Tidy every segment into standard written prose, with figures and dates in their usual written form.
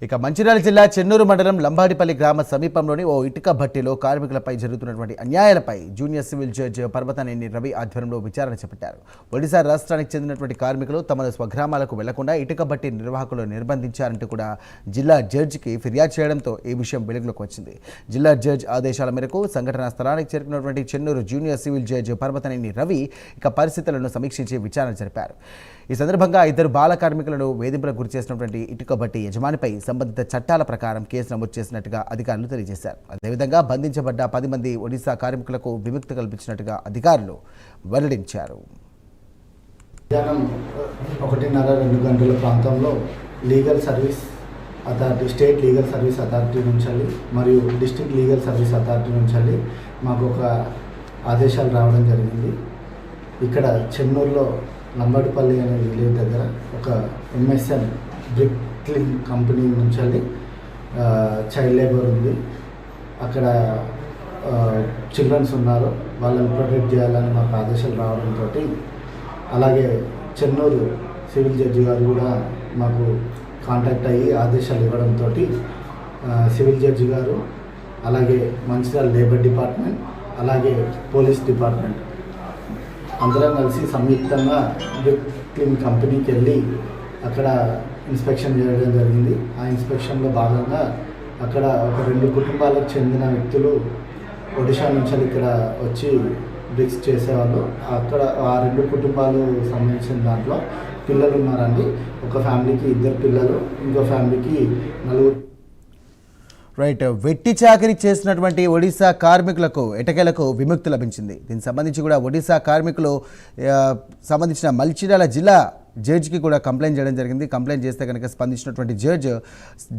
ఇక మంచిర్యాల జిల్లా చెన్నూరు మండలం లంబాడిపల్లి గ్రామ సమీపంలోని ఓ ఇటుక భట్టిలో కార్మికులపై జరుగుతున్నటువంటి అన్యాయాలపై junior civil judge Parvataneni Ravi ఆధ్వర్యంలో విచారణ చేపట్టారు. ఒడిశా రాష్ట్రానికి చెందినటువంటి కార్మికులు తమ స్వగ్రామాలకు వెళ్లకుండా ఇటుక భట్టి నిర్వాహకులు నిర్బంధించారంటూ కూడా జిల్లా జడ్జికి ఫిర్యాదు చేయడంతో ఈ విషయం వెలుగులోకి వచ్చింది. జిల్లా జడ్జి ఆదేశాల మేరకు సంఘటనా స్థలానికి చేరుకున్నటువంటి Chennur junior civil judge Parvataneni Ravi ఇక పరిస్థితులను సమీక్షించి విచారణ జరిపారు. ఈ సందర్భంగా ఇద్దరు బాల కార్మికులను వేధింపులకు గురి చేసినటువంటి ఇటుక భట్టి యజమానిపై సంబంధిత చట్టాల ప్రకారం కేసు నమోదు చేసినట్టుగా అధికారులు తెలియజేశారు. అదేవిధంగా బంధించబడ్డ 10 మంది ఒడిశా కార్మికులకు విముక్తి కల్పించినట్టుగా అధికారులు వెల్లడించారు. మధ్యాహ్నం 1:30-2 గంటల ప్రాంతంలో legal service authority, state legal service authority నుంచి మరియు డిస్ట్రిక్ట్ లీగల్ సర్వీస్ అథారిటీ నుంచి మాకు ఒక ఆదేశాలు రావడం జరిగింది. ఇక్కడ చెన్నూరులో లంబాడిపల్లి అనే విలేజ్ దగ్గర ఒక MSN బ్రిక్ క్లీన్ కంపెనీ నుంచి చైల్డ్ లేబర్ ఉంది. అక్కడ చిల్డ్రన్స్ ఉన్నారు, వాళ్ళని ప్రొటెక్ట్ చేయాలని మాకు ఆదేశాలు రావడంతో, అలాగే చెన్నూరు సివిల్ జడ్జి గారు కూడా మాకు కాంటాక్ట్ అయ్యి ఆదేశాలు ఇవ్వడంతో సివిల్ జడ్జి గారు, అలాగే మంచిర్యాల లేబర్ డిపార్ట్మెంట్, అలాగే పోలీస్ డిపార్ట్మెంట్ అందరం కలిసి సంయుక్తంగా బ్రిక్ క్లీన్ కంపెనీకి వెళ్ళి అక్కడ ఇన్స్పెక్షన్ చేయడం జరిగింది. ఆ ఇన్స్పెక్షన్లో భాగంగా అక్కడ ఒక 2 కుటుంబాలకు చెందిన వ్యక్తులు ఒడిశా నుంచి ఇక్కడ వచ్చి బ్రిక్స్ చేసేవాళ్ళు. అక్కడ ఆ 2 కుటుంబాలు సంబంధించిన దాంట్లో పిల్లలు ఉన్నారండి. ఒక ఫ్యామిలీకి 2 పిల్లలు, ఇంకో ఫ్యామిలీకి 4. రైట్, వెట్టి చాకరీ చేసినటువంటి ఒడిశా కార్మికులకు ఎటకేలకు విముక్తి లభించింది. దీనికి సంబంధించి కూడా ఒడిశా కార్మికులు సంబంధించిన మంచిర్యాల జిల్లా జడ్జికి కూడా కంప్లైంట్ చేయడం జరిగింది. కంప్లైంట్ చేస్తే కనుక స్పందించినటువంటి జడ్జి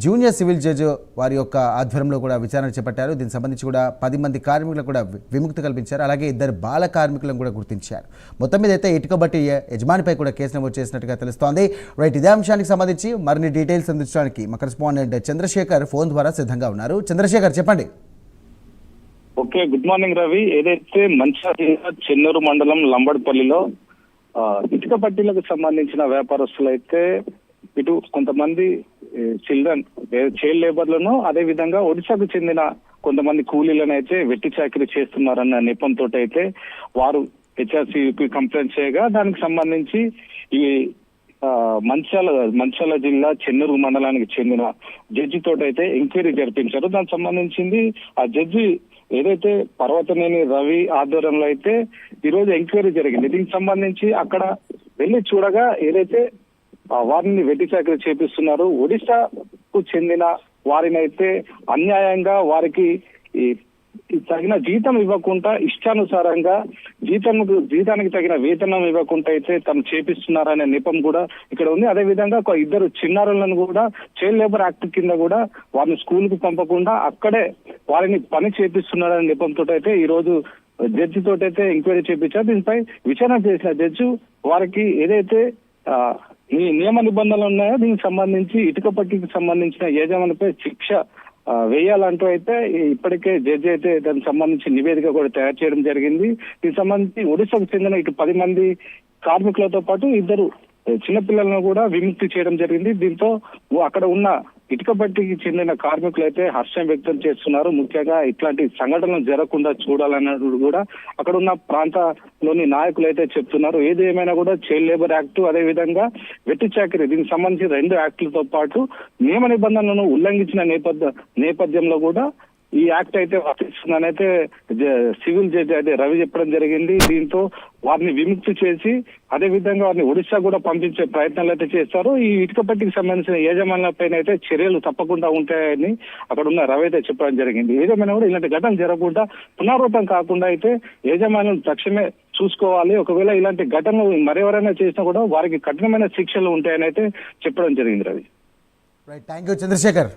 జూనియర్ సివిల్ జడ్జి వారి యొక్క ఆధ్వర్యంలో కూడా విచారణ చేపట్టారు. దీనికి సంబంధించి కూడా 10 మంది కార్మికులకు కూడా విముక్తి కల్పించారు. అలాగే 2 బాల కార్మికులను కూడా గుర్తించారు. మొత్తం మీద అయితే ఇటుక బట్టి యజమానిపై కూడా కేసు నమోదు చేసినట్టుగా తెలుస్తోంది. రైట్, ఇదే అంశానికి సంబంధించి మరిన్ని డీటెయిల్స్ అందించడానికి మా కరెస్పాండెంట్ చంద్రశేఖర్ ఫోన్ ద్వారా సిద్ధంగా ఉన్నారు. చంద్రశేఖర్, చెప్పండి. Okay, good morning Ravi. ఏదైతే మంచిర్యాల చెన్నూరు మండలం లంబడిపల్లిలో ఇటుక పట్టీలకు సంబంధించిన వ్యాపారస్తులు అయితే ఇటు కొంతమంది చిల్డ్రన్ చైల్డ్ లేబర్లను, అదే విధంగా ఒడిశాకు చెందిన కొంతమంది కూలీలను అయితే వెట్టి చాకరీ చేస్తున్నారన్న నెపంతో అయితే వారు HRCకి కంప్లైంట్ చేయగా దానికి సంబంధించి ఈ మంచిర్యాల జిల్లా చెన్నూరు మండలానికి చెందిన జడ్జి తోటైతే ఎంక్వైరీ జరిపించారు. దానికి సంబంధించింది ఆ జడ్జి ఏదైతే పర్వతనేని రవి ఆధ్వర్యంలో అయితే ఈరోజు ఎంక్వైరీ జరిగింది. దీనికి సంబంధించి అక్కడ వెళ్ళి చూడగా ఏదైతే వారిని వెట్టి చాకరీ చేపిస్తున్నారు, ఒడిశాకు చెందిన వారిని అయితే అన్యాయంగా వారికి తగిన జీతం ఇవ్వకుండా, ఇష్టానుసారంగా జీతానికి తగిన వేతనం ఇవ్వకుండా అయితే తను చేపిస్తున్నారనే నెపం కూడా ఇక్కడ ఉంది. అదే విధంగా 2 చిన్నారులను కూడా చైల్డ్ లేబర్ యాక్ట్ కింద కూడా వారిని స్కూల్ కు పంపకుండా అక్కడే వారిని పని చేపిస్తున్నారనే నెపంతో అయితే ఈ రోజు జడ్జి తోటైతే ఎంక్వైరీ చేపించారు. దీనిపై విచారణ చేసిన జడ్జి వారికి ఏదైతే నియమ నిబంధనలు ఉన్నాయో దీనికి సంబంధించి ఇటుక పట్టికి సంబంధించిన యజమానిపై శిక్ష వేయాలంటూ అయితే ఇప్పటికే జడ్జి అయితే దానికి సంబంధించి నివేదిక కూడా తయారు చేయడం జరిగింది. దీనికి సంబంధించి ఒడిశాకు చెందిన ఇటు 10 మంది కార్మికులతో పాటు 2 చిన్నపిల్లలను కూడా విముక్తి చేయడం జరిగింది. దీంతో అక్కడ ఉన్న ఇటుక బట్టికి చెందిన కార్మికులు అయితే హర్షం వ్యక్తం చేస్తున్నారు. ముఖ్యంగా ఇట్లాంటి సంఘటనలు జరగకుండా చూడాలన్నట్టు కూడా అక్కడ ఉన్న ప్రాంతంలోని నాయకులు అయితే చెప్తున్నారు. ఏది ఏమైనా కూడా చైల్డ్ లేబర్ యాక్ట్, అదే విధంగా వెట్టి చాకరీ, దీనికి సంబంధించి 2 యాక్టులతో పాటు నియమ నిబంధనలను ఉల్లంఘించిన నేపథ్యంలో కూడా ఈ యాక్ట్ అయితే వర్తిస్తుందని అయితే సివిల్ జడ్జి అయితే రవి చెప్పడం జరిగింది. దీంతో వారిని విముక్తి చేసి అదే విధంగా వారిని ఒడిశా కూడా పంపించే ప్రయత్నాలు అయితే చేస్తారు. ఈ ఇటుక పట్టికి సంబంధించిన యజమానులపైన అయితే చర్యలు తప్పకుండా ఉంటాయని అక్కడ ఉన్న రవి అయితే చెప్పడం జరిగింది. ఏదేమైనా కూడా ఇలాంటి ఘటన జరగకుండా, పునరావృతం కాకుండా అయితే యజమానులు తక్షణమే చూసుకోవాలి. ఒకవేళ ఇలాంటి ఘటనలు మరెవరైనా చేసినా కూడా వారికి కఠినమైన శిక్షలు ఉంటాయని అయితే చెప్పడం జరిగింది Ravi. Right, thank you Chandrasekhar.